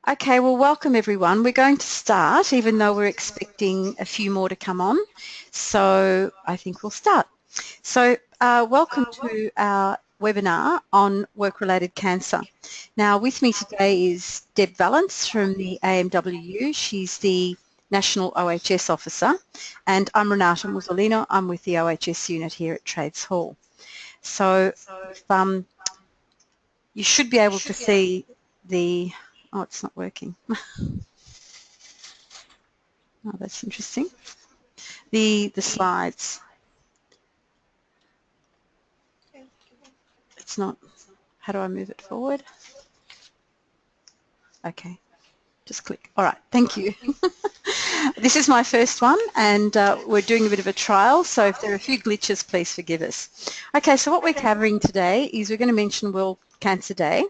Okay, well, welcome everyone. We're going to start, even though we're expecting a few more to come on. So I think we'll start. So welcome to our webinar on work-related cancer. Now, with me today is Deb Vallance from the AMWU. She's the National OHS Officer, and I'm Renata Musolino. I'm with the OHS unit here at Trades Hall. So you should be able to see the... Oh, it's not working. Oh, that's interesting. The slides. It's not. How do I move it forward? Okay, just click. All right, thank you. This is my first one, and we're doing a bit of a trial, so if there are a few glitches, please forgive us. Okay, so what we're covering today is we're going to mention World Cancer Day.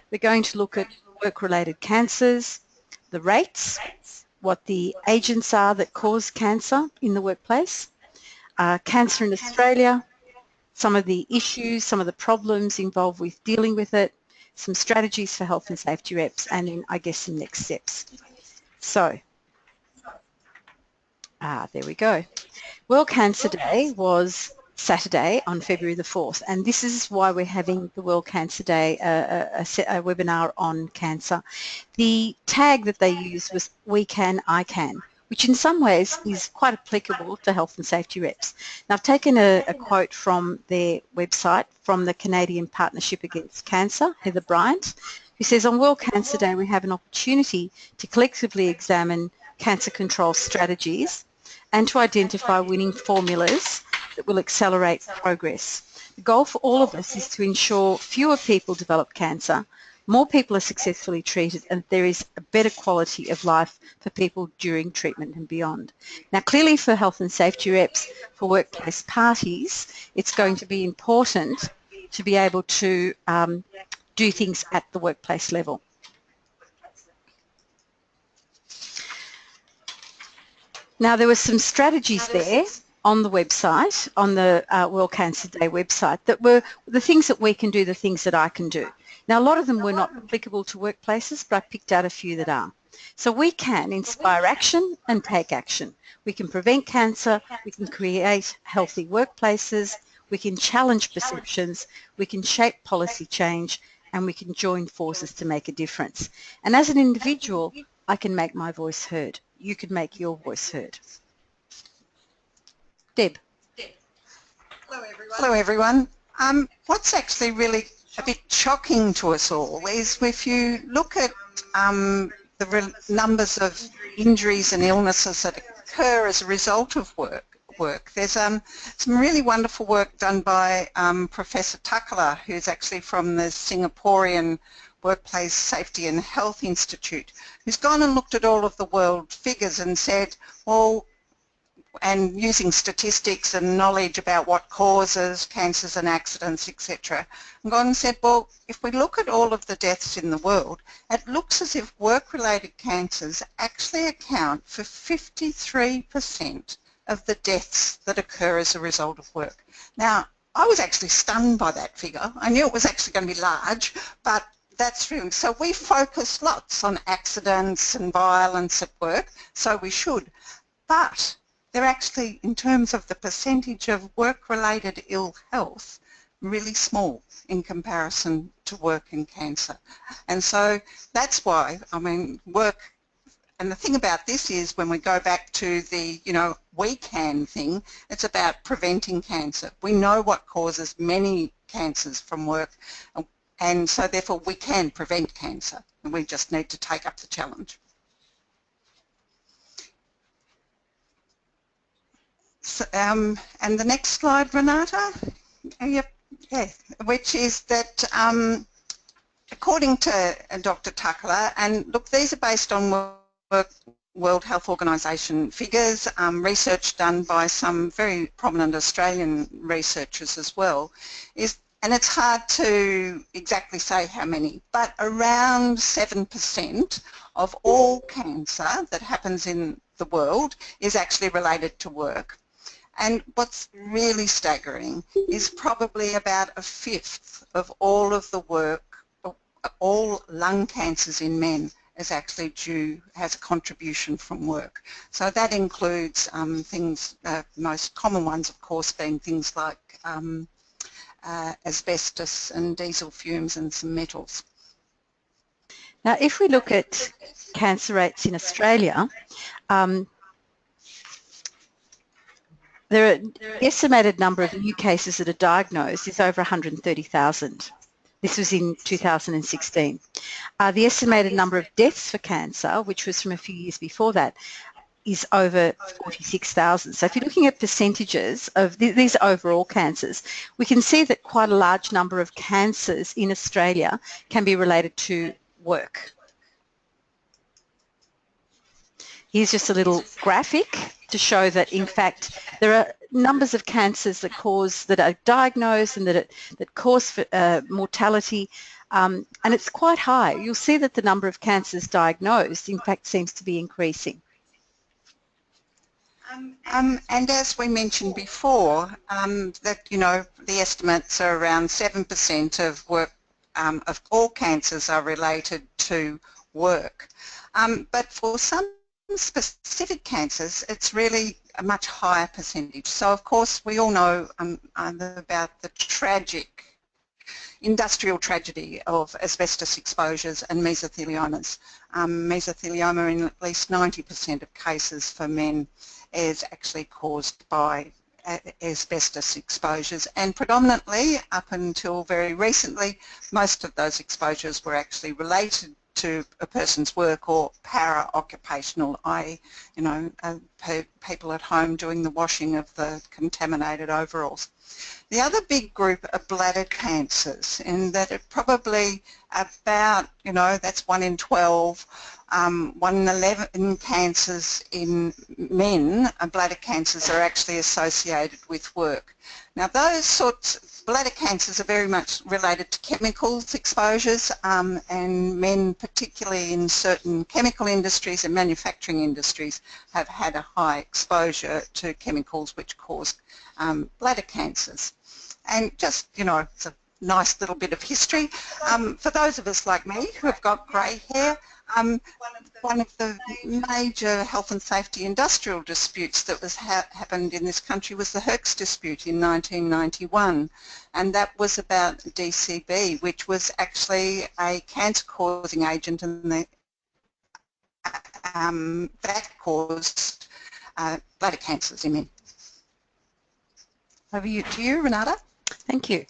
We're going to look at work-related cancers, the rates, what the agents are that cause cancer in the workplace, cancer in Australia, some of the issues, some of the problems involved with dealing with it, some strategies for health and safety reps, and then I guess some next steps. So, there we go. World Cancer Day was Saturday on February the 4th, and this is why we're having the World Cancer Day, a webinar on cancer. The tag that they used was "We Can, I Can," which in some ways is quite applicable to health and safety reps. Now, I've taken a quote from their website from the Canadian Partnership Against Cancer, Heather Bryant, who says, "On World Cancer Day, we have an opportunity to collectively examine cancer control strategies and to identify winning formulas that will accelerate progress. The goal for all of us is to ensure fewer people develop cancer, more people are successfully treated, and there is a better quality of life for people during treatment and beyond." Now, clearly for health and safety reps, for workplace parties, it's going to be important to be able to do things at the workplace level. Now, there were some strategies there on the website, on the World Cancer Day website, that were the things that we can do, the things that I can do. Now, a lot of them were not applicable to workplaces, but I picked out a few that are. So we can inspire action and take action. We can prevent cancer, we can create healthy workplaces, we can challenge perceptions, we can shape policy change, and we can join forces to make a difference. And as an individual, I can make my voice heard. You can make your voice heard. Deb. Hello everyone. What's actually really a bit shocking to us all is if you look at the numbers of injuries and illnesses that occur as a result of work. There's some really wonderful work done by Professor Takala, who's actually from the Singaporean Workplace Safety and Health Institute, who's gone and looked at all of the world figures and said, well, and using statistics and knowledge about what causes cancers and accidents, etc., and gone and said, well, if we look at all of the deaths in the world, it looks as if work-related cancers actually account for 53% of the deaths that occur as a result of work. Now, I was actually stunned by that figure. I knew it was actually going to be large, but that's true. So we focus lots on accidents and violence at work, so we should. But they're actually, in terms of the percentage of work-related ill health, really small in comparison to work and cancer. And so that's why, I mean, work, and the thing about this is when we go back to the, we can thing, it's about preventing cancer. We know what causes many cancers from work, and so therefore we can prevent cancer, and we just need to take up the challenge. So, and the next slide, Renata, yep, yeah, which is that according to Dr. Takala, and look, these are based on World Health Organization figures, research done by some very prominent Australian researchers as well, and it's hard to exactly say how many, but around 7% of all cancer that happens in the world is actually related to work. And what's really staggering is probably about a fifth of all of the work, all lung cancers in men is actually has a contribution from work. So that includes things, most common ones of course being things like asbestos and diesel fumes and some metals. Now, if we look at cancer rates in Australia, the estimated number of new cases that are diagnosed is over 130,000. This was in 2016. The estimated number of deaths for cancer, which was from a few years before that, is over 46,000. So if you're looking at percentages of these overall cancers, we can see that quite a large number of cancers in Australia can be related to work. Here's just a little graphic to show that in fact there are numbers of cancers that are diagnosed and that cause mortality, and it's quite high. You'll see that the number of cancers diagnosed in fact seems to be increasing. And as we mentioned before, that the estimates are around 7% of all cancers are related to work. But for some specific cancers, it's really a much higher percentage. So of course we all know about the tragic industrial tragedy of asbestos exposures and mesotheliomas. Mesothelioma in at least 90% of cases for men is actually caused by asbestos exposures, and predominantly up until very recently most of those exposures were actually related to a person's work or para-occupational, i.e. people at home doing the washing of the contaminated overalls. The other big group are bladder cancers, in that it probably about, that's 1 in 12, 1 in 11 cancers in men, bladder cancers, are actually associated with work. Now those sorts of bladder cancers are very much related to chemicals exposures, and men, particularly in certain chemical industries and manufacturing industries, have had a high exposure to chemicals which cause bladder cancers. And just, it's a nice little bit of history. For those of us like me who have got grey hair, one of the major health and safety industrial disputes that happened in this country was the Herx dispute in 1991, and that was about DCB, which was actually a cancer-causing agent, and that caused bladder cancers in men. Over to you, Renata. Thank you.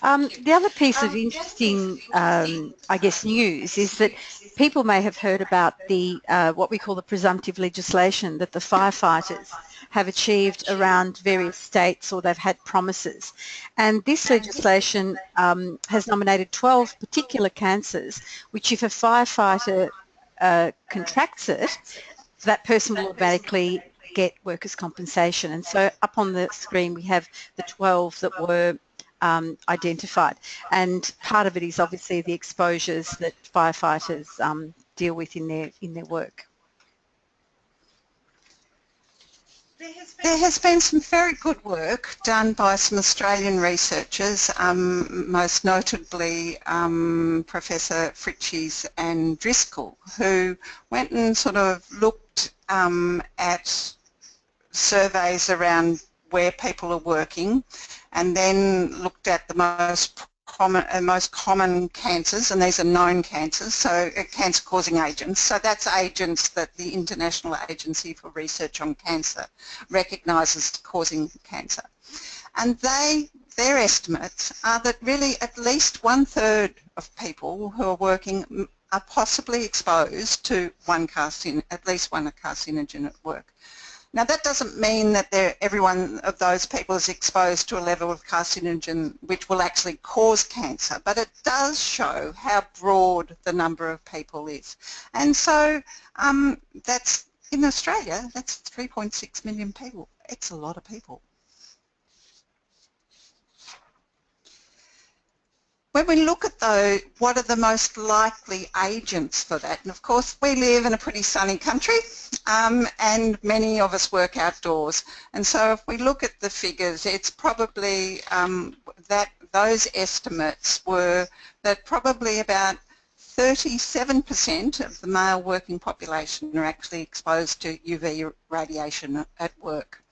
The other piece of interesting, I guess, news is that people may have heard about the what we call the presumptive legislation that the firefighters have achieved around various states, or they've had promises. And this legislation has nominated 12 particular cancers, which if a firefighter contracts it, that person will automatically get workers' compensation. And so up on the screen we have the 12 that were identified, and part of it is obviously the exposures that firefighters deal with in their work. There has been some very good work done by some Australian researchers, most notably Professor Fritschis and Driscoll, who went and sort of looked at surveys around where people are working, and then looked at the most common cancers, and these are known cancers, so cancer-causing agents. So that's agents that the International Agency for Research on Cancer recognises causing cancer. And their estimates are that really at least 1/3 of people who are working are possibly exposed to at least one carcinogen at work. Now that doesn't mean that every one of those people is exposed to a level of carcinogen which will actually cause cancer, but it does show how broad the number of people is. And so that's, in Australia, that's 3.6 million people. It's a lot of people. When we look at what are the most likely agents for that, and of course we live in a pretty sunny country, and many of us work outdoors, and so if we look at the figures, it's probably that those estimates were that probably about 37% of the male working population are actually exposed to UV radiation at work.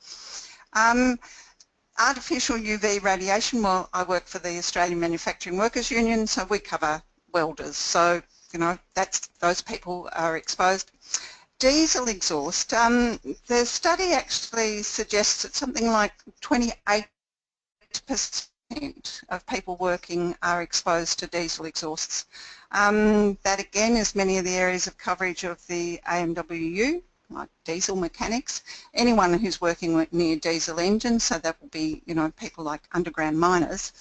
Artificial UV radiation, well, I work for the Australian Manufacturing Workers Union, so we cover welders, so you know those people are exposed. Diesel exhaust, the study actually suggests that something like 28% of people working are exposed to diesel exhausts. That again is many of the areas of coverage of the AMWU, like diesel mechanics, anyone who's working near diesel engines, so that will be, you know, people like underground miners.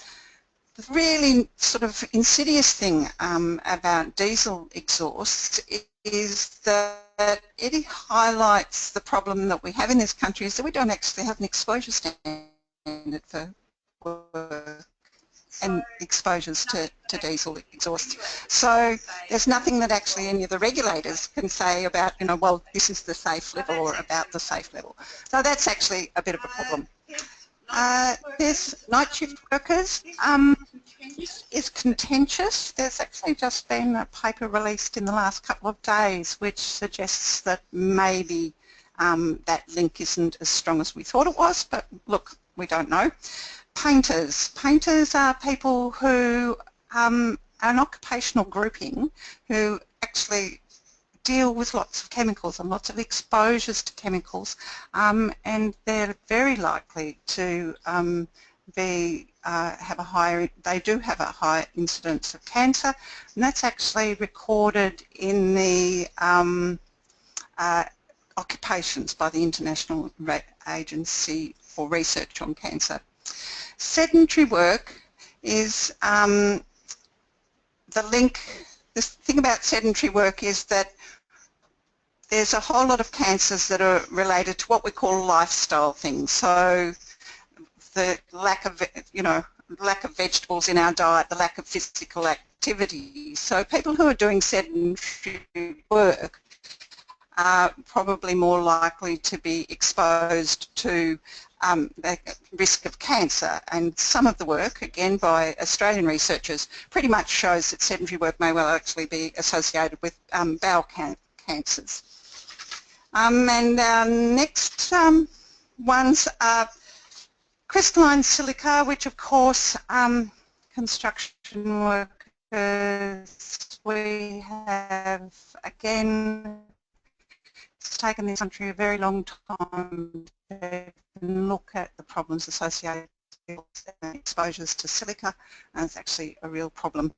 The really sort of insidious thing about diesel exhausts is that it highlights the problem that we have in this country is that we don't actually have an exposure standard for work and exposures to diesel exhausts. So there's nothing that actually any of the regulators can say about, you know, well, this is the safe level or about the safe level. So that's actually a bit of a problem. There's night shift workers. This is contentious. There's actually just been a paper released in the last couple of days which suggests that maybe that link isn't as strong as we thought it was, but look, we don't know. Painters. Painters are people who are an occupational grouping who actually deal with lots of chemicals and lots of exposures to chemicals, and they're very likely to have a higher, they do have a higher incidence of cancer, and that's actually recorded in the occupations by the International Agency for Research on Cancer. Sedentary work is the link. The thing about sedentary work is that there's a whole lot of cancers that are related to what we call lifestyle things. So the lack of, you know, lack of vegetables in our diet, the lack of physical activity. So people who are doing sedentary work are probably more likely to be exposed to the risk of cancer, and some of the work, again by Australian researchers, pretty much shows that sedentary work may well actually be associated with bowel cancers. And our next ones are crystalline silica, which of course construction workers, we have again, it's taken this country a very long time to look at the problems associated with exposures to silica, and it's actually a real problem.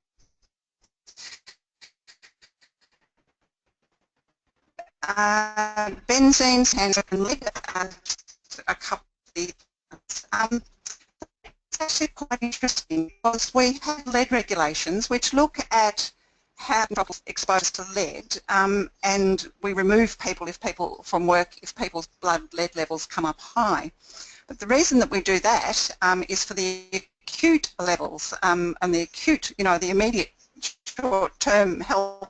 Benzenes and lead are a couple of it's actually quite interesting because we have lead regulations which look at how people are exposed to lead, and we remove people from work if people's blood lead levels come up high. But the reason that we do that is for the acute levels and the acute, you know, the immediate short-term health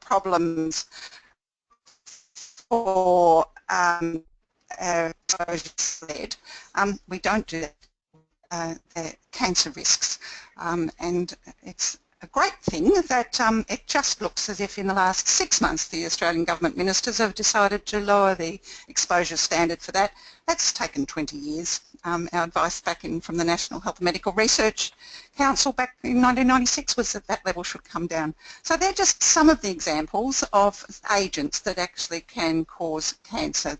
problems for lead. We don't do that. The cancer risks, and it's a great thing that it just looks as if in the last 6 months the Australian government ministers have decided to lower the exposure standard for that. That's taken 20 years. Our advice back in from the National Health and Medical Research Council back in 1996 was that that level should come down. So they're just some of the examples of agents that actually can cause cancer.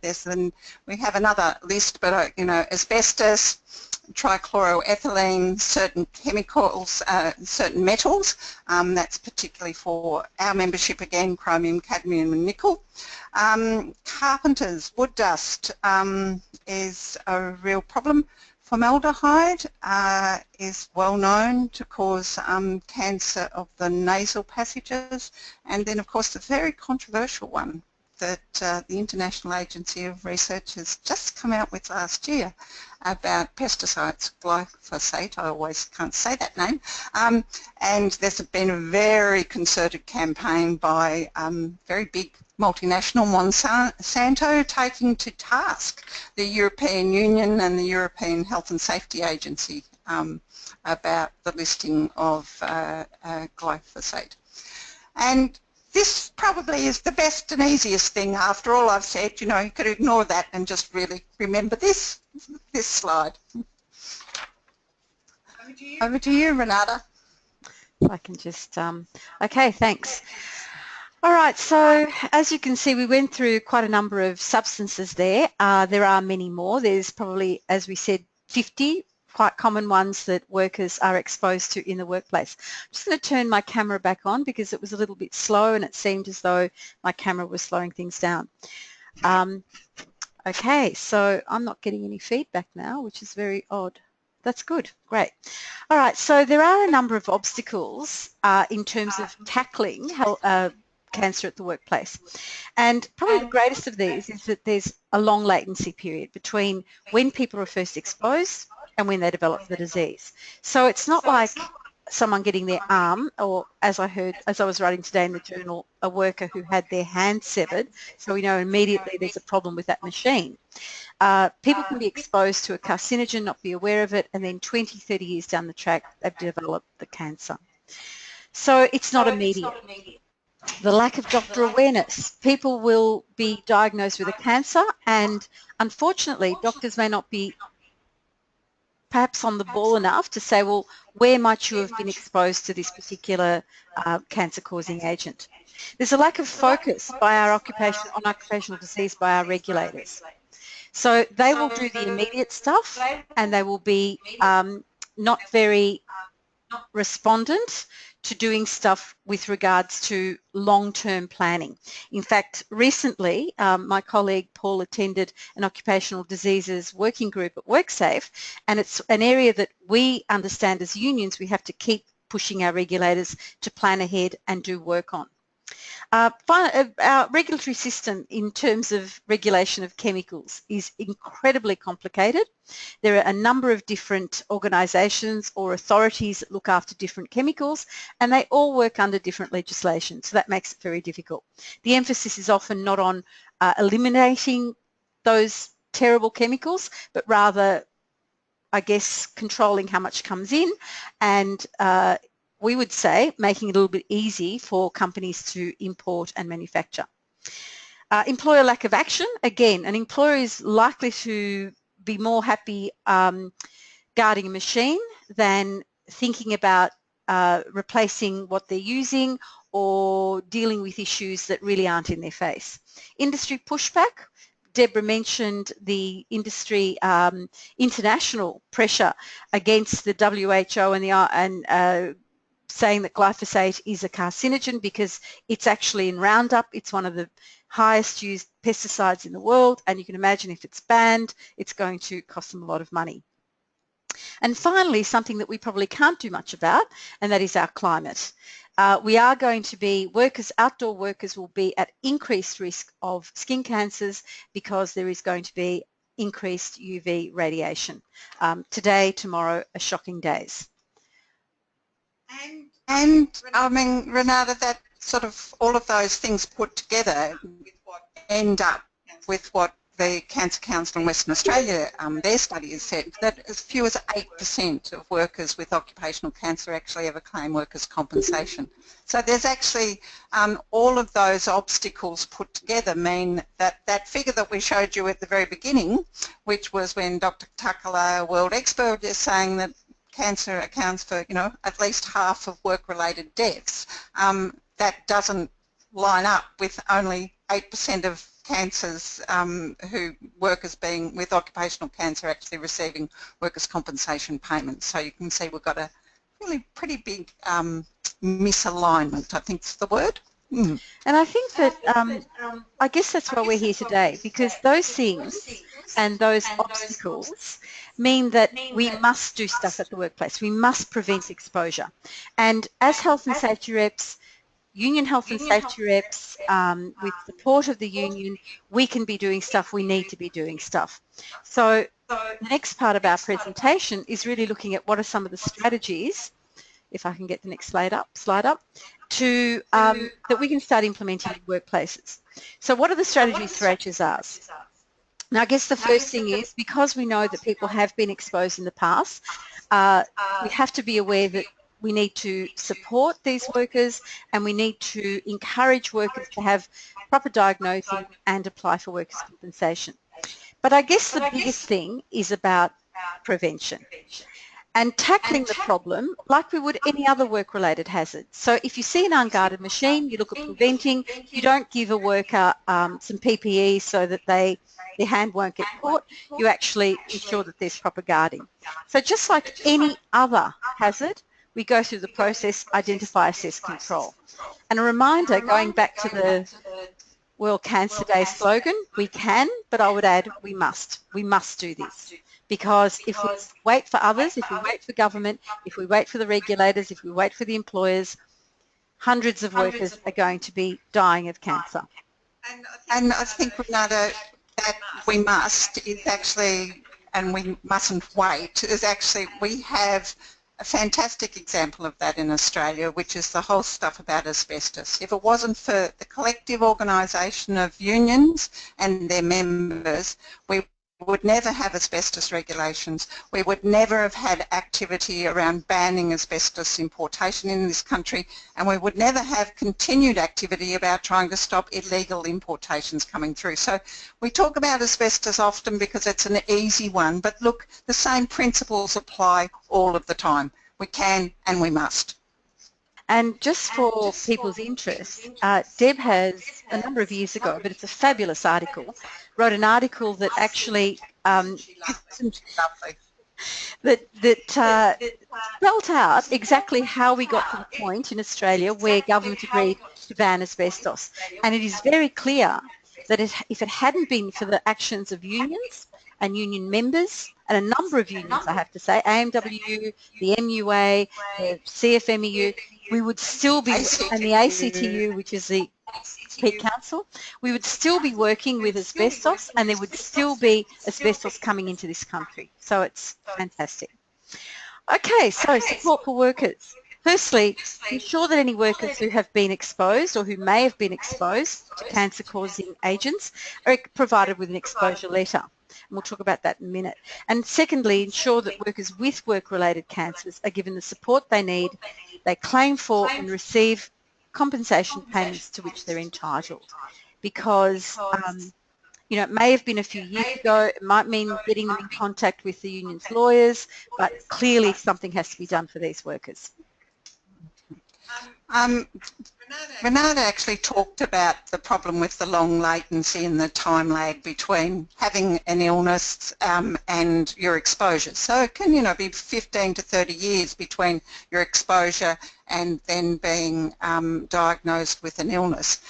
We have another list, but you know, asbestos, trichloroethylene, certain chemicals, certain metals, that's particularly for our membership again, chromium, cadmium and nickel. Carpenters, wood dust is a real problem. Formaldehyde is well known to cause cancer of the nasal passages, and then of course the very controversial one that the International Agency of Research has just come out with last year about pesticides, glyphosate, I always can't say that name, and there's been a very concerted campaign by very big multinational Monsanto taking to task the European Union and the European Health and Safety Agency about the listing of glyphosate. And this probably is the best and easiest thing after all I've said. You know, you could ignore that and just really remember this slide. Over to you, Renata. If I can just, okay, thanks. All right, so as you can see, we went through quite a number of substances there. There are many more. There's probably, as we said, 50 quite common ones that workers are exposed to in the workplace. I'm just going to turn my camera back on because it was a little bit slow and it seemed as though my camera was slowing things down. Okay, so I'm not getting any feedback now, which is very odd. That's good. Great. All right, so there are a number of obstacles in terms of tackling cancer at the workplace. And probably the greatest of these is that there's a long latency period between when people are first exposed and when they develop the disease. So it's not like someone getting their arm, or as I was writing today in the journal, a worker who had their hand severed, so we know immediately there's a problem with that machine. People can be exposed to a carcinogen, not be aware of it, and then 20, 30 years down the track, they've developed the cancer. So it's not immediate. The lack of doctor awareness. People will be diagnosed with a cancer, and unfortunately, doctors may not be perhaps on the ball enough to say, well, where might you have been exposed to this particular cancer-causing agent? There's a lack of focus by our occupational disease by our regulators. So they will do the immediate stuff, and they will be not very respondent to doing stuff with regards to long-term planning. In fact, recently, my colleague Paul attended an occupational diseases working group at WorkSafe, and it's an area that we understand as unions we have to keep pushing our regulators to plan ahead and do work on. Our regulatory system in terms of regulation of chemicals is incredibly complicated. There are a number of different organisations or authorities that look after different chemicals, and they all work under different legislation, so that makes it very difficult. The emphasis is often not on eliminating those terrible chemicals, but rather, I guess, controlling how much comes in and we would say making it a little bit easy for companies to import and manufacture. Employer lack of action. Again, an employer is likely to be more happy guarding a machine than thinking about replacing what they're using or dealing with issues that really aren't in their face. Industry pushback. Deborah mentioned the industry international pressure against the WHO and saying that glyphosate is a carcinogen because it's actually in Roundup. It's one of the highest used pesticides in the world, and you can imagine if it's banned, it's going to cost them a lot of money. And finally, something that we probably can't do much about, and that is our climate. We are going to be, outdoor workers will be at increased risk of skin cancers because there is going to be increased UV radiation. Today, tomorrow are shocking days. And I mean, Renata, that sort of all of those things put together end up with what the Cancer Council in Western Australia, their study has said, that as few as 8% of workers with occupational cancer actually ever claim workers' compensation. So there's actually all of those obstacles put together mean that that figure that we showed you at the very beginning, which was when Dr. Takala, world expert, is saying that cancer accounts for, you know, at least half of work-related deaths. That doesn't line up with only 8% of cancers workers being with occupational cancer actually receiving workers' compensation payments. So you can see we've got a really pretty big misalignment, I think is the word. And I think that, I guess that's why we're here today, because those things and those obstacles mean that we must do stuff at the workplace. We must prevent exposure. And as health and safety reps, union health and safety reps, with support of the union, we can be doing stuff, we need to be doing stuff. So the next part of our presentation is really looking at what are some of the strategies, if I can get the next slide up, to, that we can start implementing in workplaces. So what are the strategies for HSRs? Now, I guess the first thing is, because we know that people have been exposed in the past, we have to be aware that we need to support these workers, and we need to encourage workers to have proper diagnosing and apply for workers' compensation. But I guess the biggest thing is about prevention and tackling the problem like we would any other work-related hazard. So if you see an unguarded machine, you look at preventing. You don't give a worker some PPE so that their hand won't get caught. You actually ensure that there's proper guarding. So just like any other hazard, we go through the process, identify, assess, control. And a reminder, going back to the World Cancer Day slogan, we can, but I would add we must. We must do this. Because if we wait for others, if we wait for government, if we wait for the regulators, if we wait for the employers, hundreds of workers are going to be dying of cancer. And I think, Renata, that we must is actually, and we mustn't wait, is actually we have a fantastic example of that in Australia, which is the whole stuff about asbestos. If it wasn't for the collective organisation of unions and their members, we would never have asbestos regulations. We would never have had activity around banning asbestos importation in this country, and we would never have continued activity about trying to stop illegal importations coming through. So we talk about asbestos often because it's an easy one, but look, the same principles apply all of the time. We can and we must. And just for people's interest, Deb has, a number of years ago, but it's a fabulous article, wrote an article that actually spelt out exactly how we got to the point in Australia where government agreed to ban asbestos. And it is very clear that if it hadn't been for the actions of unions and union members, and a number of unions, I have to say, AMWU, the MUA, the CFMEU, we would still be, and the ACTU, which is the Peak Council, we would still be working with asbestos, and there would still be asbestos coming into this country. So it's fantastic. Okay, so support for workers. Firstly, ensure that any workers who have been exposed or who may have been exposed to cancer-causing agents are provided with an exposure letter. And we'll talk about that in a minute. And secondly, ensure that workers with work-related cancers are given the support they need, they claim for and receive compensation payments to which they're entitled. Because, you know, it may have been a few years ago, it might mean getting them in contact with the union's lawyers, but clearly something has to be done for these workers. Renata actually talked about the problem with the long latency and the time lag between having an illness and your exposure. So it can, you know, be 15 to 30 years between your exposure and then being diagnosed with an illness.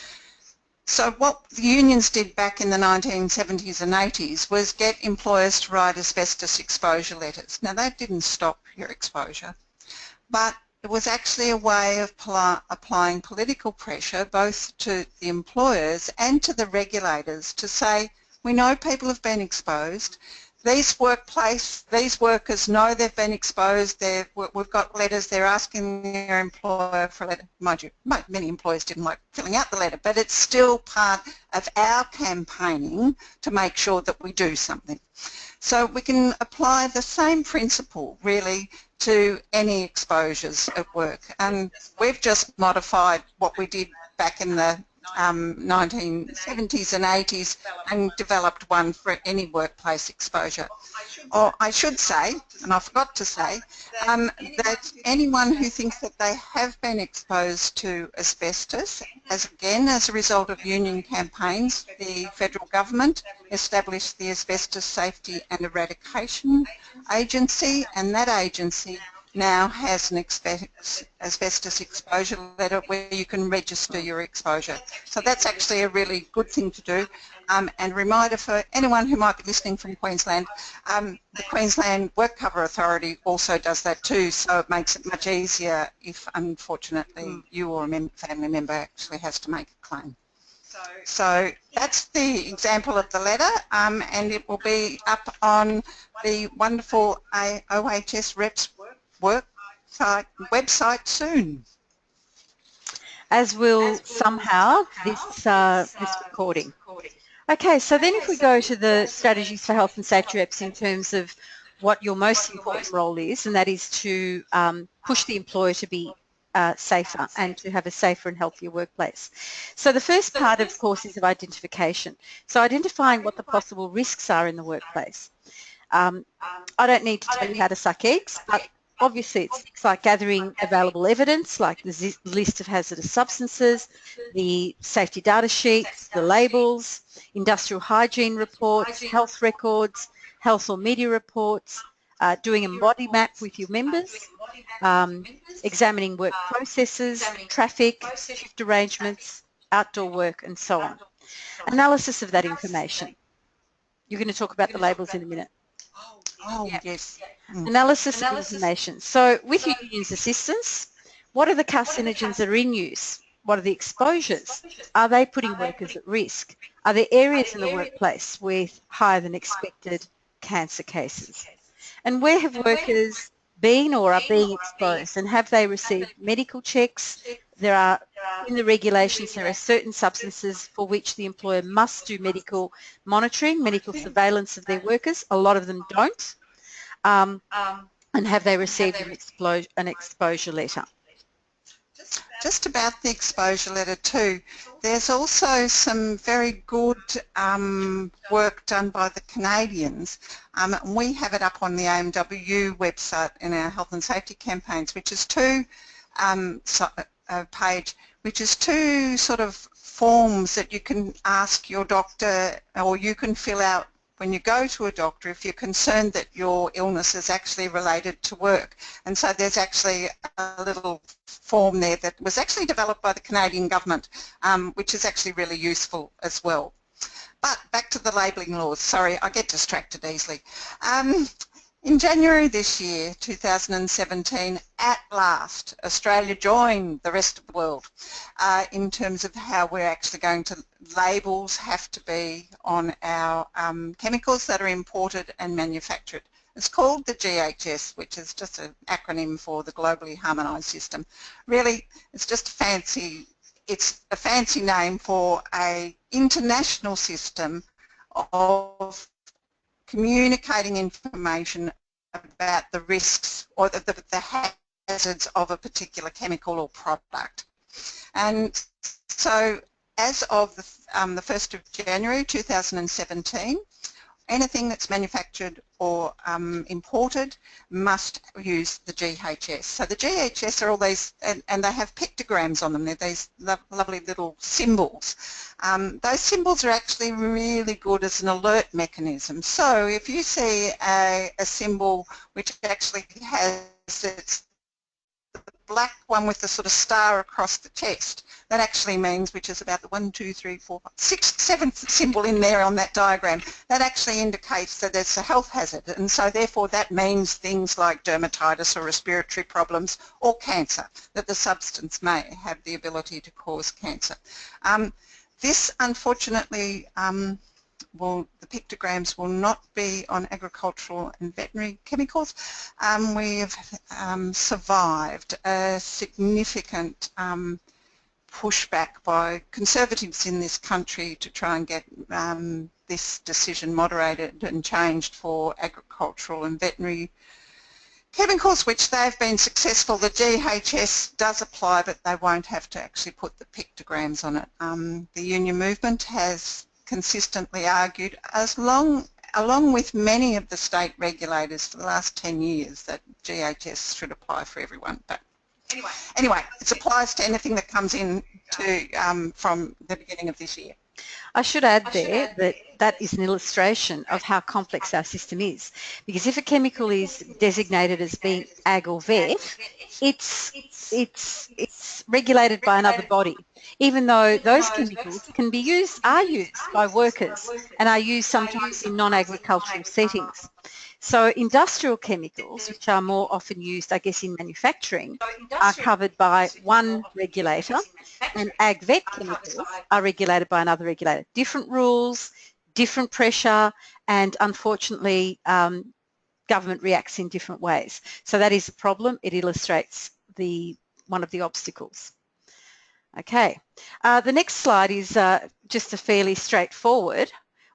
So what the unions did back in the 1970s and 80s was get employers to write asbestos exposure letters. Now that didn't stop your exposure, but it was actually a way of applying political pressure both to the employers and to the regulators to say, we know people have been exposed, these workers know they've been exposed, we've got letters, they're asking their employer for a letter. Mind you, many employers didn't like filling out the letter, but it's still part of our campaigning to make sure that we do something. So we can apply the same principle really to any exposures at work, and we've just modified what we did back in the 1970s and 80s and developed one for any workplace exposure. Or I should say, and I forgot to say, that anyone who thinks that they have been exposed to asbestos, as a result of union campaigns, the federal government established the Asbestos Safety and Eradication Agency, and that agency now has an asbestos exposure letter where you can register your exposure. So that's actually a really good thing to do. And a reminder for anyone who might be listening from Queensland, the Queensland Work Cover Authority also does that too, so it makes it much easier if unfortunately you or a family member actually has to make a claim. So that's the example of the letter, and it will be up on the wonderful OHS Reps website soon. As will somehow this recording. Okay, so then if we go to the strategies for health and safety reps in terms of what your most important role is, and that is to push the employer to be safer and to have a safer and healthier workplace. So the first part, of course, is of identification. So identifying what the possible risks are in the workplace. I don't need to tell you how to suck eggs, but obviously it's things like gathering available evidence, like the list of hazardous substances, the safety data sheets, the labels, industrial hygiene reports, health records, health or media reports, doing a body map with your members, examining work processes, traffic, shift arrangements, outdoor work, and so on. Analysis of that information. You're going to talk about the labels in a minute. Oh, yes. Analysis of information. So with your union's assistance, what are the carcinogens that are in use? What are the exposures? Are they putting workers at risk? Are there areas in the workplace with higher than expected cancer cases? And where have workers been or are being exposed, and have they received medical checks? There are, in the regulations, there are certain substances for which the employer must do medical monitoring, medical surveillance of their workers. A lot of them don't. And have they received an exposure letter? Just about the exposure letter too, there's also some very good work done by the Canadians. We have it up on the AMW website in our health and safety campaigns, which is two sort of forms that you can ask your doctor, or you can fill out when you go to a doctor if you're concerned that your illness is actually related to work. And so there's actually a little form there that was actually developed by the Canadian government, which is actually really useful as well. But back to the labelling laws. Sorry, I get distracted easily. In January this year, 2017, at last, Australia joined the rest of the world in terms of how we're actually going to, labels have to be on our chemicals that are imported and manufactured. It's called the GHS, which is just an acronym for the Globally Harmonised System. Really, it's just it's a fancy name for an international system of communicating information about the risks or the hazards of a particular chemical or product. And so as of the 1st of January 2017, anything that's manufactured or imported must use the GHS. So the GHS are all these, and they have pictograms on them. They're these lovely little symbols. Those symbols are actually really good as an alert mechanism. So if you see a symbol which actually has its black one with the sort of star across the chest, that actually means, which is about the 1, 2, 3, 4, 5, 6th, 7th symbol in there on that diagram, that actually indicates that it's a health hazard, and so therefore that means things like dermatitis or respiratory problems or cancer, that the substance may have the ability to cause cancer. This unfortunately the pictograms will not be on agricultural and veterinary chemicals. We have survived a significant pushback by conservatives in this country to try and get this decision moderated and changed for agricultural and veterinary chemicals, which they've been successful. The GHS does apply, but they won't have to actually put the pictograms on it. The union movement has consistently argued, along with many of the state regulators for the last 10 years, that GHS should apply for everyone. But anyway, it applies to anything that comes in from the beginning of this year. I should add there that that is an illustration of how complex our system is, because if a chemical is designated as being ag or vet, it's regulated by another body, even though those chemicals are used by workers and are used sometimes in non-agricultural settings. So industrial chemicals, which are more often used, I guess, in manufacturing, are covered by one regulator, and ag-vet chemicals are regulated by another regulator. Different rules, different pressure, and unfortunately government reacts in different ways. So that is a problem. It illustrates one of the obstacles. Okay, the next slide is just a fairly straightforward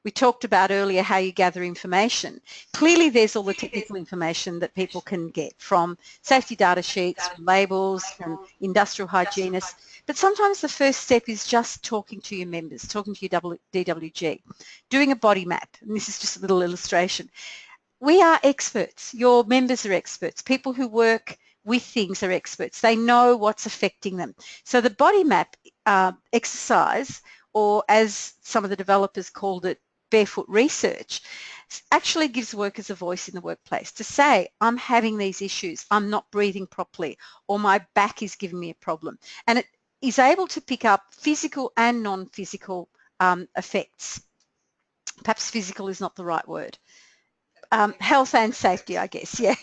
We talked about earlier how you gather information. Clearly there's all the technical information that people can get from safety data sheets, from labels, from industrial hygienists, but sometimes the first step is just talking to your members, talking to your DWG, doing a body map, and this is just a little illustration. We are experts. Your members are experts. People who work with things are experts. They know what's affecting them. So the body map exercise, or as some of the developers called it, barefoot research, actually gives workers a voice in the workplace to say, I'm having these issues, I'm not breathing properly, or my back is giving me a problem. And it is able to pick up physical and non-physical effects. Perhaps physical is not the right word. Health and safety, I guess, yeah.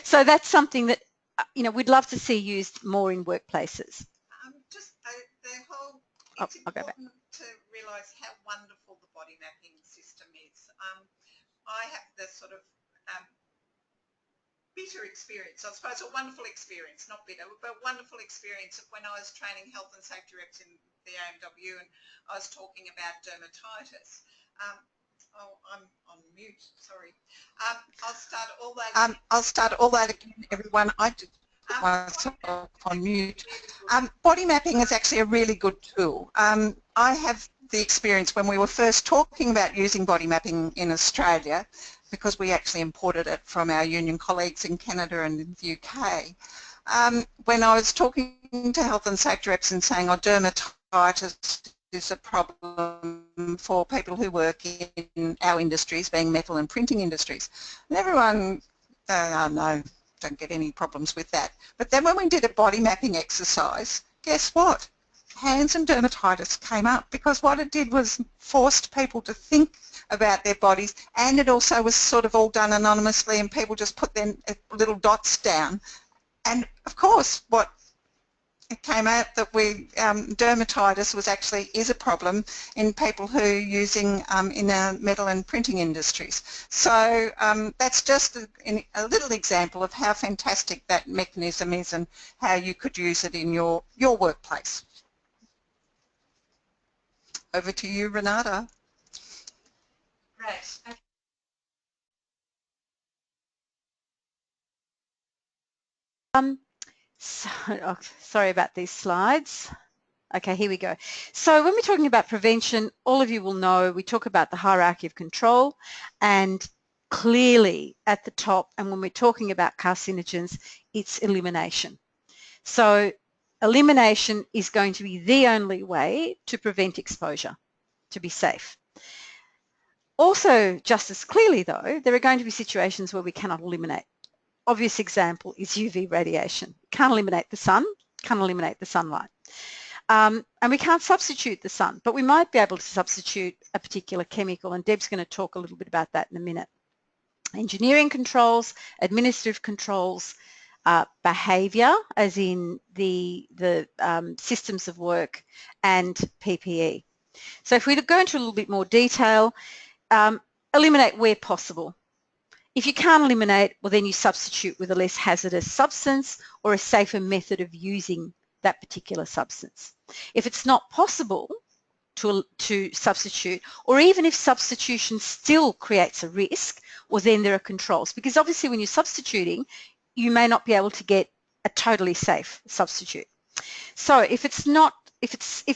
So that's something that, we'd love to see used more in workplaces. It's important to realise how wonderful the body mapping system is. I have this sort of bitter experience, I suppose, a wonderful experience, not bitter, but wonderful experience of when I was training health and safety reps in the AMW and I was talking about dermatitis. I'm on mute, sorry. I'll start all that again, everyone. I did put myself on mute. Body mapping is actually a really good tool. I have the experience when we were first talking about using body mapping in Australia, because we actually imported it from our union colleagues in Canada and in the UK. When I was talking to health and safety reps and saying, oh, dermatitis is a problem for people who work in our industries, being metal and printing industries. And everyone, oh no, don't get any problems with that. But then when we did a body mapping exercise, guess what? Hands and dermatitis came up, because what it did was forced people to think about their bodies, and it also was sort of all done anonymously and people just put their little dots down. And of course what it came out that dermatitis is a problem in people who are using in our metal and printing industries. So that's just a little example of how fantastic that mechanism is and how you could use it in your workplace. Over to you, Renata. Right. Sorry about these slides. Okay, here we go. So when we're talking about prevention, all of you will know we talk about the hierarchy of control, and clearly at the top, and when we're talking about carcinogens, it's elimination. So elimination is going to be the only way to prevent exposure, to be safe. Also, just as clearly though, there are going to be situations where we cannot eliminate. Obvious example is UV radiation. Can't eliminate the sun, can't eliminate the sunlight. And we can't substitute the sun, but we might be able to substitute a particular chemical, and Deb's going to talk a little bit about that in a minute. Engineering controls, administrative controls, behaviour, as in the systems of work, and PPE. So if we go into a little bit more detail, eliminate where possible. If you can't eliminate, well then you substitute with a less hazardous substance or a safer method of using that particular substance. If it's not possible to substitute, or even if substitution still creates a risk, well then there are controls, because obviously when you're substituting you may not be able to get a totally safe substitute. So if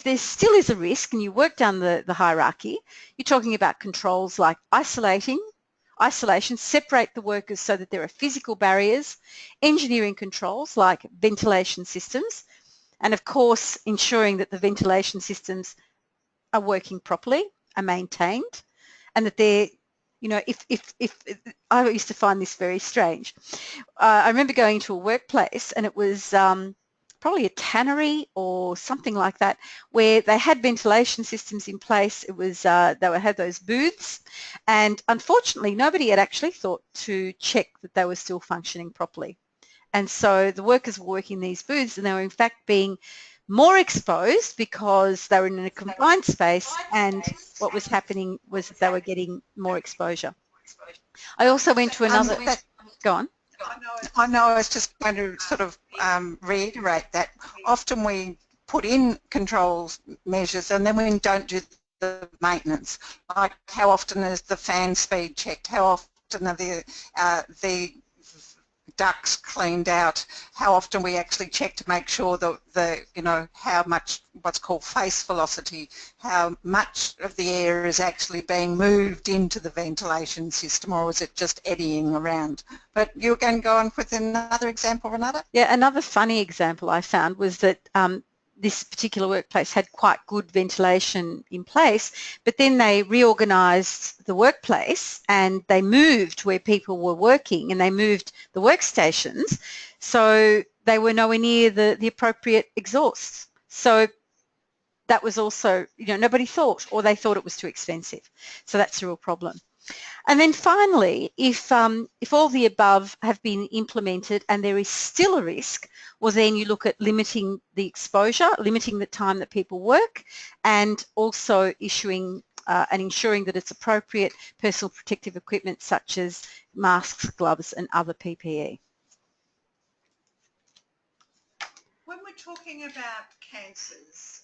there still is a risk and you work down the hierarchy, you're talking about controls like isolation, separate the workers so that there are physical barriers, engineering controls like ventilation systems, and of course ensuring that the ventilation systems are working properly, are maintained, and that they're, if I used to find this very strange. I remember going to a workplace and it was probably a tannery or something like that, where they had ventilation systems in place. It was they had those booths, and unfortunately nobody had actually thought to check that they were still functioning properly. And so the workers were working these booths and they were in fact being more exposed because they were in a confined space, and what was happening was that they were getting more exposure. I also went to another... Go on. I know, I was just going to sort of reiterate that often we put in controls measures and then we don't do the maintenance, like how often is the fan speed checked, how often are the ducts cleaned out, how often we actually check to make sure that how much what's called face velocity, how much of the air is actually being moved into the ventilation system, or is it just eddying around? But you're going to go on with another example, Renata? Yeah, another funny example I found was that this particular workplace had quite good ventilation in place, but then they reorganised the workplace and they moved where people were working and they moved the workstations, so they were nowhere near the appropriate exhausts. So that was also, nobody thought, or they thought it was too expensive. So that's a real problem. And then finally, if all the above have been implemented and there is still a risk, well then you look at limiting the exposure, limiting the time that people work, and also issuing and ensuring that it's appropriate personal protective equipment such as masks, gloves and other PPE. When we're talking about cancers,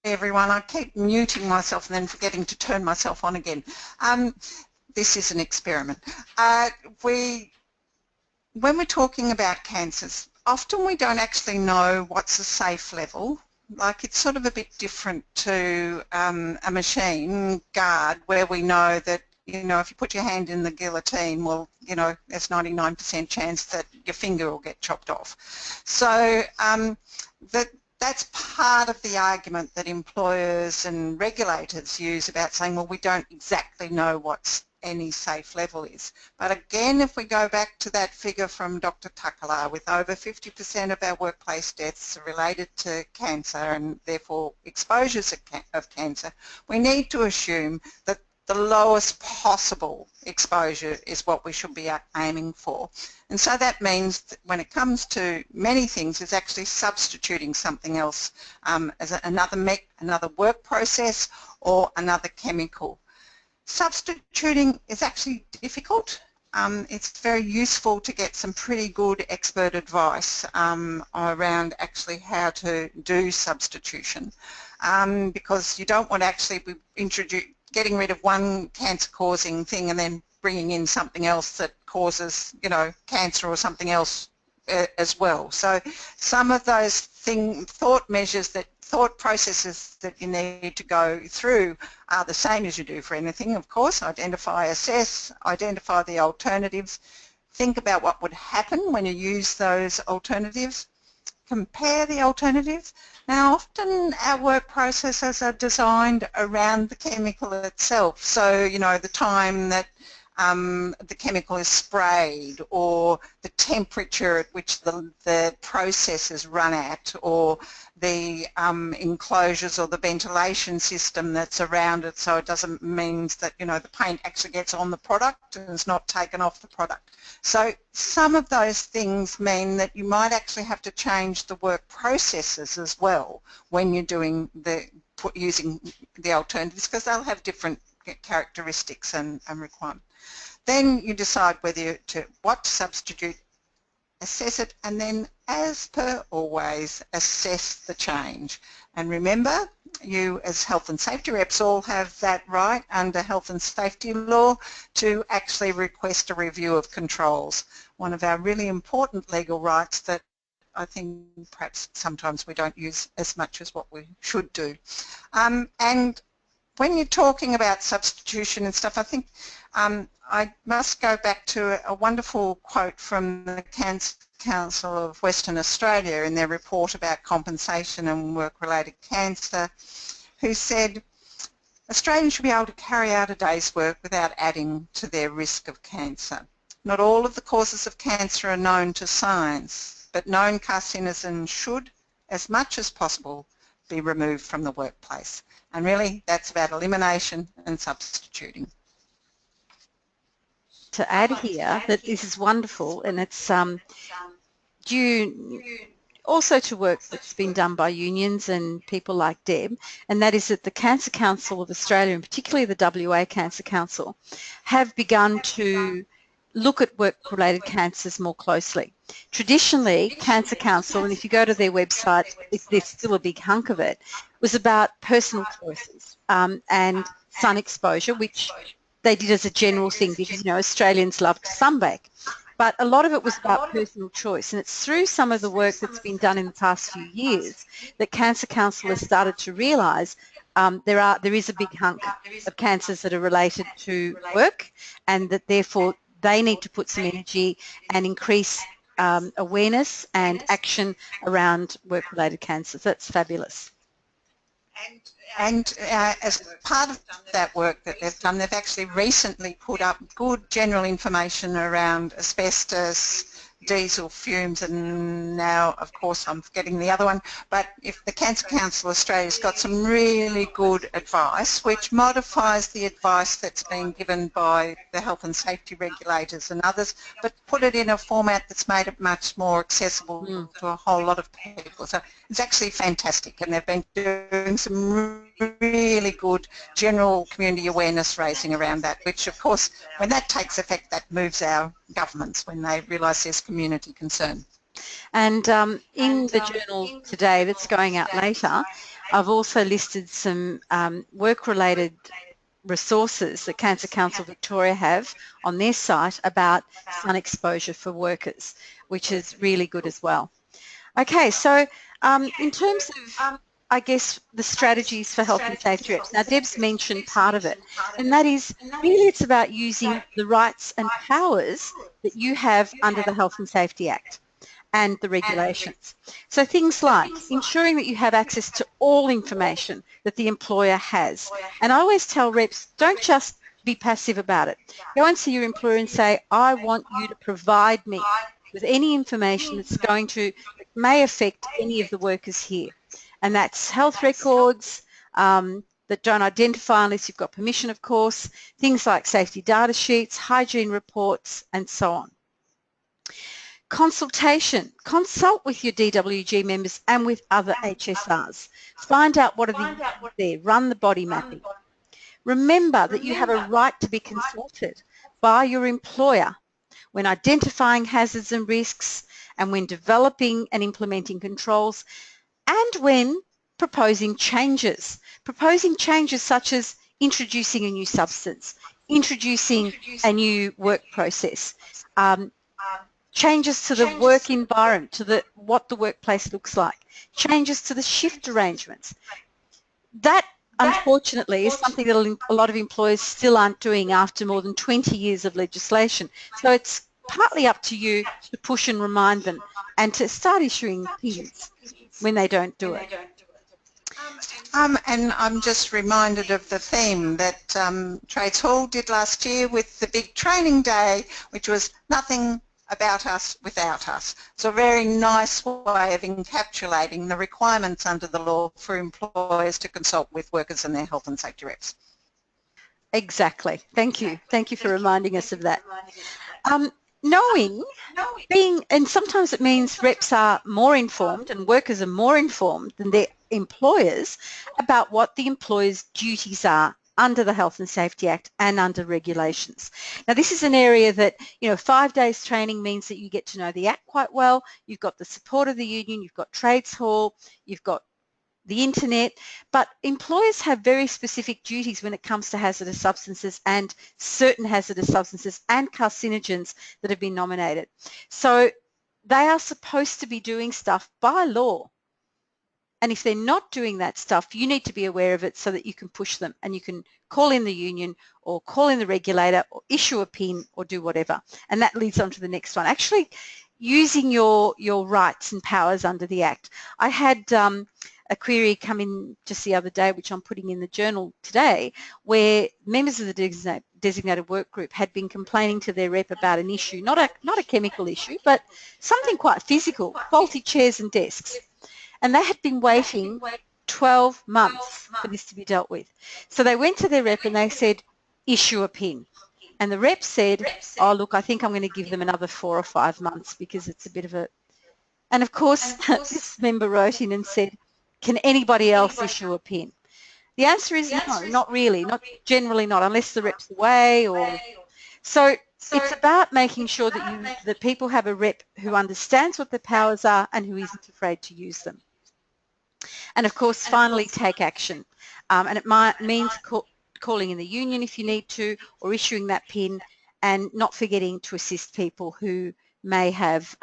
everyone, I keep muting myself and then forgetting to turn myself on again. This is an experiment. When we're talking about cancers, often we don't actually know what's a safe level. Like, it's sort of a bit different to a machine guard where we know that, if you put your hand in the guillotine, well, there's 99% chance that your finger will get chopped off. So that's part of the argument that employers and regulators use about saying, well, we don't exactly know what any safe level is. But again, if we go back to that figure from Dr. Takala, with over 50% of our workplace deaths are related to cancer and therefore exposures of cancer, we need to assume that the lowest possible exposure is what we should be aiming for. And so that means that when it comes to many things, is actually substituting something else as another work process or another chemical. Substituting is actually difficult. It's very useful to get some pretty good expert advice around actually how to do substitution, because you don't want to actually be getting rid of one cancer-causing thing and then bringing in something else that causes, cancer or something else as well. So some of those thought processes that you need to go through are the same as you do for anything, of course. Identify, assess, identify the alternatives, think about what would happen when you use those alternatives, compare the alternatives. Now, often our work processes are designed around the chemical itself, so the time that the chemical is sprayed, or the temperature at which the process is run at, or the enclosures or the ventilation system that's around it, so it doesn't mean that the paint actually gets on the product and is not taken off the product. So some of those things mean that you might actually have to change the work processes as well when you're doing using the alternatives, because they'll have different characteristics and requirements. Then you decide what to substitute, assess it, and then, as per always, assess the change. And remember, you as health and safety reps all have that right under health and safety law to actually request a review of controls. One of our really important legal rights that I think perhaps sometimes we don't use as much as what we should do. And when you're talking about substitution and stuff, I think I must go back to a wonderful quote from the Cancer Council of Western Australia in their report about compensation and work-related cancer, who said, Australians should be able to carry out a day's work without adding to their risk of cancer. Not all of the causes of cancer are known to science, but known carcinogens should, as much as possible, be removed from the workplace. And really, that's about elimination and substituting. To add here that this is wonderful, and it's due also to work that's been done by unions and people like Deb, and that is that the Cancer Council of Australia, and particularly the WA Cancer Council, have begun to look at work-related cancers more closely. Traditionally, Cancer Council, and if you go to their website, there's still a big hunk of it, was about personal choices and sun exposure, which they did as a general thing because, you know, Australians love to sunbake. But a lot of it was about personal choice, and it's through some of the work that's been done in the past few years that Cancer Council has started to realise there is a big hunk of cancers that are related to work, and that therefore they need to put some energy and increase awareness and action around work-related cancers. That's fabulous. And as part of that work that they've done, they've actually recently put up good general information around asbestos, diesel fumes, and now, of course, I'm forgetting the other one, but if the Cancer Council Australia's got some really good advice which modifies the advice that's been given by the health and safety regulators and others, but put it in a format that's made it much more accessible to a whole lot of people. So it's actually fantastic, and they've been doing some really good general community awareness raising around that, which of course when that takes effect, that moves our governments when they realise there's community concern. And in the journal today that's going out later, I've also listed some work-related resources that Cancer Council Victoria have on their site about sun exposure for workers, which is really good as well. Okay, so in terms of, I guess, the strategies for health and safety reps. Now, Deb's mentioned part of it, and that is really it's about using the rights and powers that you have under the Health and Safety Act and the regulations. So things like ensuring that you have access to all information that the employer has. And I always tell reps, don't just be passive about it. Go and see your employer and say, I want you to provide me with any information that's going to, may affect any of the workers here. And that's health records that don't identify unless you've got permission, of course, things like safety data sheets, hygiene reports, and so on. Consultation. Consult with your DWG members and with other HSRs. Find out what are the issues there. Run the body mapping. Remember that you have a right to be consulted by your employer when identifying hazards and risks, and when developing and implementing controls, and when proposing changes. Proposing changes such as introducing a new substance, introducing a new work process, changes to the work environment, to what the workplace looks like, changes to the shift arrangements. That, unfortunately, is something that a lot of employers still aren't doing after more than 20 years of legislation. So it's partly up to you to push and remind them and to start issuing opinions when they don't do it. And I'm just reminded of the theme that Trades Hall did last year with the big training day, which was nothing about us without us. It's a very nice way of encapsulating the requirements under the law for employers to consult with workers and their health and safety reps. Exactly. Thank you. Thank you for reminding us of that. And sometimes it means reps are more informed and workers are more informed than their employers about what the employer's duties are under the Health and Safety Act and under regulations. Now, this is an area that, 5 days training means that you get to know the Act quite well. You've got the support of the union, you've got Trades Hall, you've got the internet, but employers have very specific duties when it comes to hazardous substances and certain hazardous substances and carcinogens that have been nominated. So they are supposed to be doing stuff by law. And if they're not doing that stuff, you need to be aware of it so that you can push them, and you can call in the union or call in the regulator or issue a PIN or do whatever. And that leads on to the next one. Actually, using your rights and powers under the Act. I had a query come in just the other day, which I'm putting in the journal today, where members of the designated work group had been complaining to their rep about an issue, not a chemical issue, but something quite physical, faulty chairs and desks. And they had been waiting 12 months for this to be dealt with. So they went to their rep and they said, issue a PIN. And the rep said, oh, look, I think I'm going to give them another 4 or 5 months because it's a bit of a... And of course, this member wrote in and said, can anybody else issue a PIN? The answer is no, not really, generally not, unless the rep's away or... So It's about making sure that people have a rep who understands what their powers are and who isn't afraid to use them. And of course, finally, take action. And it means calling in the union if you need to, or issuing that PIN, and not forgetting to assist people who may have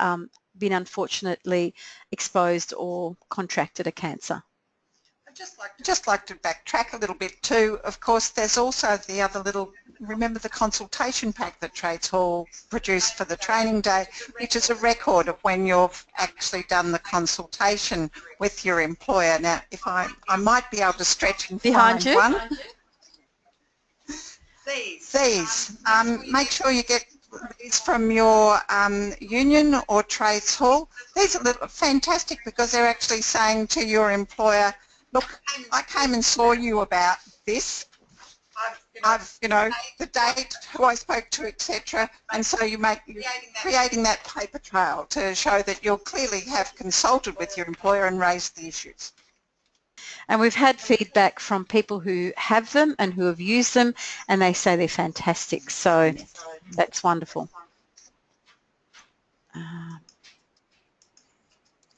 been unfortunately exposed or contracted a cancer. I'd just like to backtrack a little bit too. Of course, there's also the other little, remember the consultation pack that Trades Hall produced for the training day, which is a record of when you've actually done the consultation with your employer. Now, if I might be able to stretch and Behind find you. one. These. Make sure you get these from your union or Trades Hall. These are fantastic because they're actually saying to your employer, look, I came and saw you about this. I've, the date, who I spoke to, etc. And so you creating that paper trail to show that you clearly have consulted with your employer and raised the issues. And we've had feedback from people who have them and who have used them, and they say they're fantastic. So that's wonderful.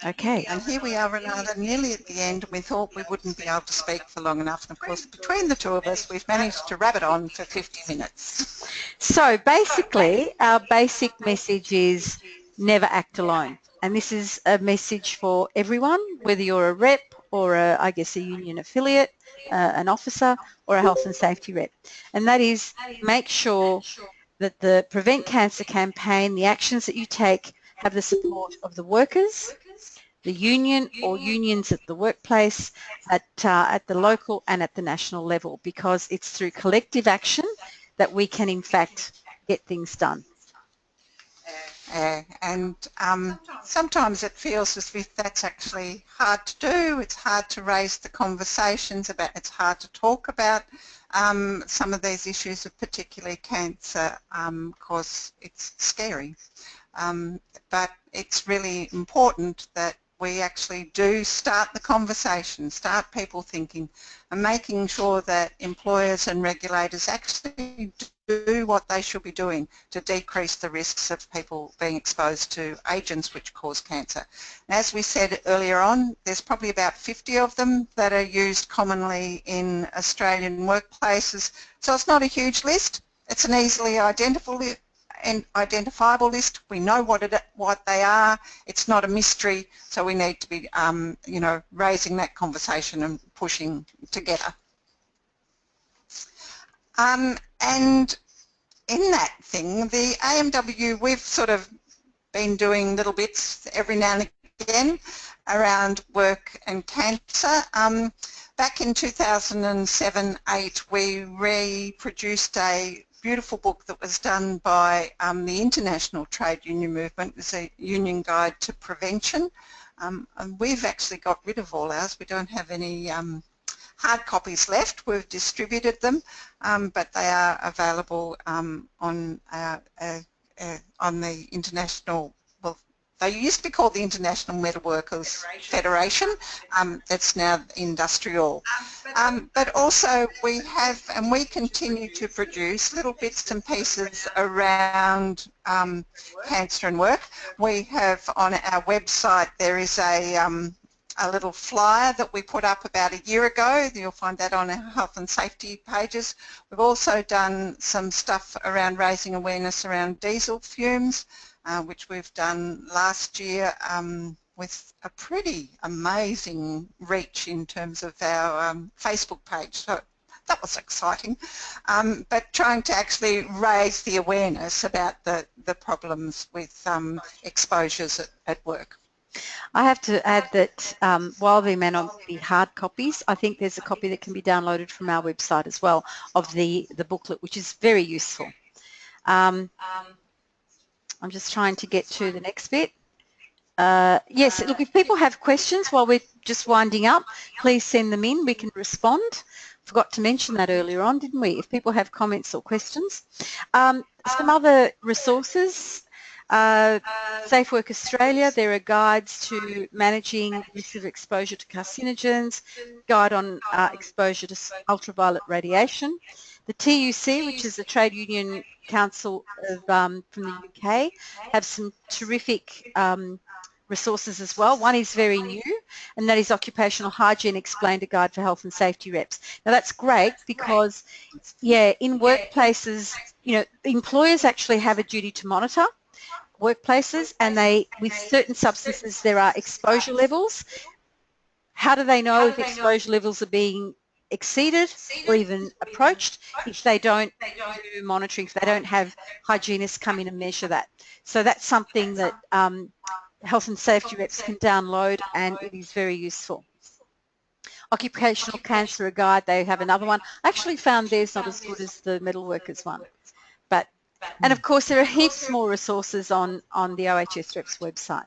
Okay. And here we are, Renata, nearly at the end. We thought we wouldn't be able to speak for long enough. And of course, between the two of us, we've managed to wrap it on for 50 minutes. So basically, our basic message is never act alone. And this is a message for everyone, whether you're a rep or I guess a union affiliate, an officer or a health and safety rep. And that is, make sure that the Prevent Cancer campaign, the actions that you take, have the support of the workers, the union or unions at the workplace, at the local and at the national level, because it's through collective action that we can in fact get things done. And sometimes it feels as if that's actually hard to do. It's hard to raise the conversations about, it's hard to talk about some of these issues of particularly cancer because it's scary. But it's really important that we actually do start the conversation, start people thinking, and making sure that employers and regulators actually do what they should be doing to decrease the risks of people being exposed to agents which cause cancer. And as we said earlier on, there's probably about 50 of them that are used commonly in Australian workplaces. So it's not a huge list. It's an easily identifiable list. We know what they are. It's not a mystery, so we need to be raising that conversation and pushing together. And in that thing, the AMW, we've sort of been doing little bits every now and again around work and cancer. Back in 2007-8, we reproduced a beautiful book that was done by the International Trade Union Movement. It was a union guide to prevention. And we've actually got rid of all ours. We don't have any hard copies left. We've distributed them, but they are available on the international, well, they used to be called the International Metal Workers Federation. It's now industrial. But also we have, and we continue to produce little bits and pieces around cancer and work. We have on our website, there is a little flyer that we put up about a year ago. You'll find that on our health and safety pages. We've also done some stuff around raising awareness around diesel fumes, which we've done last year with a pretty amazing reach in terms of our Facebook page. So that was exciting. But trying to actually raise the awareness about the problems with exposures at work. I have to add that while there may not be hard copies, I think there's a copy that can be downloaded from our website as well of the booklet, which is very useful. I'm just trying to get to the next bit. Yes, look, if people have questions while we're just winding up, please send them in. We can respond. Forgot to mention that earlier on, didn't we? If people have comments or questions. Some other resources. Safe Work Australia, there are guides to managing risk of exposure to carcinogens, guide on exposure to ultraviolet radiation. The TUC, which is the Trade Union Council of, from the UK, have some terrific resources as well. One is very new, and that is Occupational Hygiene Explained, a Guide for Health and Safety Reps. Now that's great because, yeah, in workplaces, you know, employers actually have a duty to monitor workplaces, and with certain substances there are exposure levels. How do they know if exposure levels are being exceeded or even approached if they don't do monitoring, if they don't have hygienists come in and measure that? So that's something that health and safety reps can download, and it is very useful. Occupational Cancer Guide, they have another one. I actually found theirs not as good as the metal workers one. And of course there are heaps more resources on the OHS Reps website.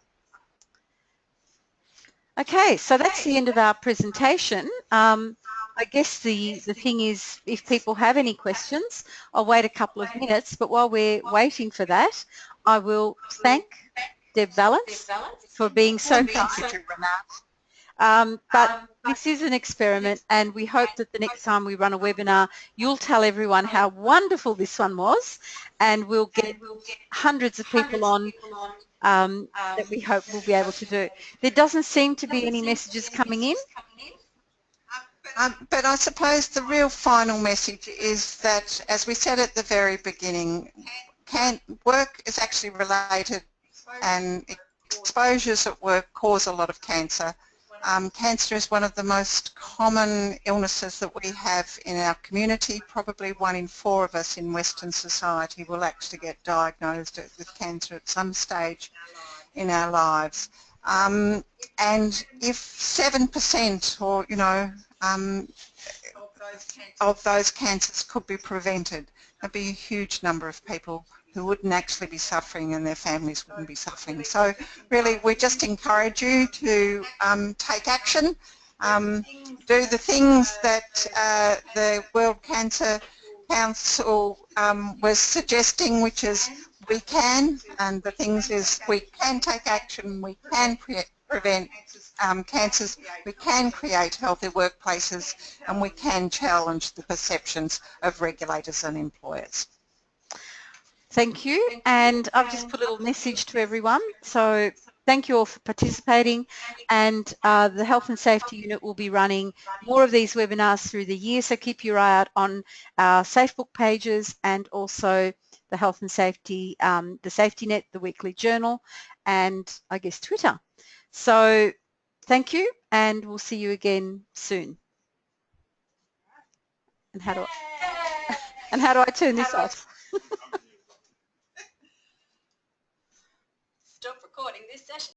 Okay, so that's the end of our presentation. I guess the thing is, if people have any questions, I'll wait a couple of minutes, but while we're waiting for that, I will thank Deb Vallance for being so kind. But this is an experiment, and we hope that the next time we run a webinar, you'll tell everyone how wonderful this one was, and we'll get hundreds of people on that we hope we'll be able to do. There doesn't seem to be any messages coming in. But I suppose the real final message is that, as we said at the very beginning, work is actually related, and exposures at work cause a lot of cancer. Cancer is one of the most common illnesses that we have in our community. Probably 1 in 4 of us in Western society will actually get diagnosed with cancer at some stage in our lives. And if 7% or, you know, of those cancers could be prevented, there'd be a huge number of people who wouldn't actually be suffering, and their families wouldn't be suffering. So really we just encourage you to take action, do the things that the World Cancer Council was suggesting, which is we can, and the things is we can take action, we can prevent cancers, we can create healthy workplaces, and we can challenge the perceptions of regulators and employers. Thank you, and I've just put a little message to everyone. So thank you all for participating, and the Health and Safety Unit will be running more of these webinars through the year, so keep your eye out on our SafeBook pages, and also the Health and Safety, the Safety Net, the Weekly Journal, and I guess Twitter. So thank you, and we'll see you again soon. And how do I turn this off? Stop recording this session.